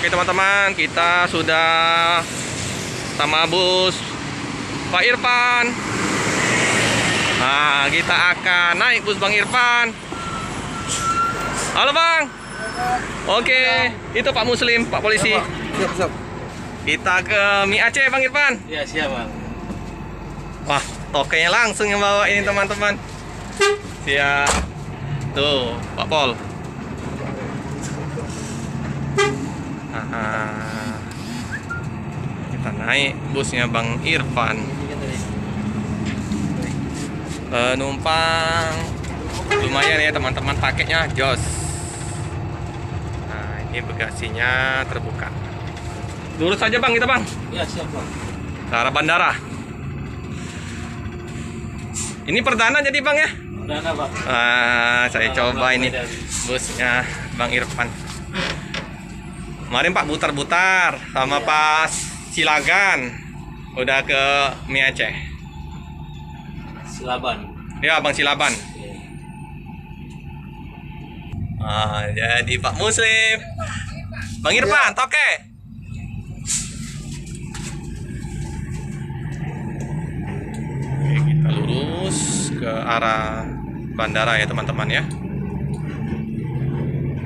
Oke teman-teman, kita sudah sama bus Pak Irfan. Nah, kita akan naik bus Bang Irfan. Halo Bang. Oke, itu Pak Muslim, Pak Polisi. Siap. Kita ke Mi Aceh Bang Irfan. Ya, siap Bang. Wah, tokenya langsung yang bawa ini teman-teman. Siap. Tuh, Pak Pol. Kita naik busnya Bang Irfan. Penumpang lumayan ya teman-teman, paketnya jos. Nah, ini bagasinya terbuka. Lurus saja Bang, kita Bang. Ya, siap Bang. Ke arah bandara. Ini perdana jadi Bang ya? Perdana Bang. Saya coba ini busnya Bang Irfan. Kemarin Pak butar-butar sama Pak Silagan. Udah ke Mi Aceh. Silaban. Ya Bang Silaban. Jadi Pak Muslim, Bang Irfan, toke. Oke, kita lurus ke arah bandara ya teman-teman ya.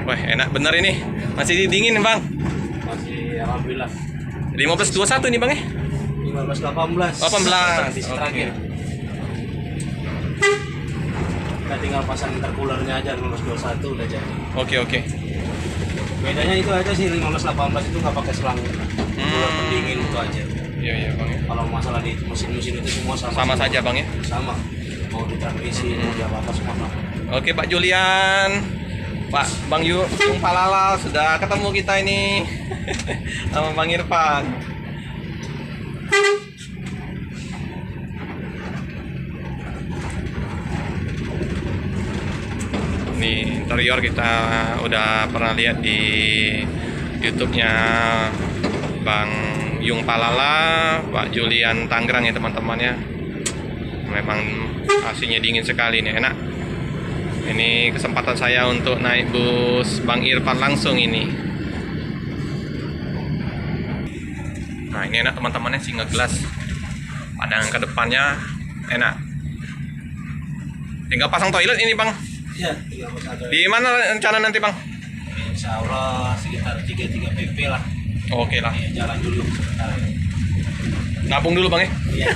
Wah, enak bener ini. Masih dingin Bang. Masih alhamdulillah. 15.21 nih Bang ya. 15-18. 18. Di Oke. terakhir. Kita tinggal pasang intercoolernya aja 15-21 udah jadi. Oke. Bedanya itu aja sih, 15-18 itu nggak pakai selang cooler pendingin itu aja. Iya Bang ya. Kalau masalah di mesin-mesin itu semua sama. Sama saja Bang ya. Sama. Mau di transmisi, mau di apa-apa semua sama. Oke Pak Julian, Pak Bang Yung Palala, sudah ketemu kita ini sama Bang Irfan. Ini interior kita udah pernah lihat di YouTube-nya Bang Yung Palala, Pak Julian Tangerang ya teman-teman ya. Memang aslinya dingin sekali nih, enak. Ini kesempatan saya untuk naik bus Bang Irfan langsung ini. Nah, ini enak teman-temannya, single glass. Pandangan ke depannya enak. Tinggal pasang toilet ini Bang. Iya, tinggal pasang toilet. Di mana rencana nanti Bang? Insya Allah sekitar 3 PP lah. Oke lah. Ya, jalan dulu sebentar. Nabung dulu Bang ya. Iya.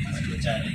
Masih mencari.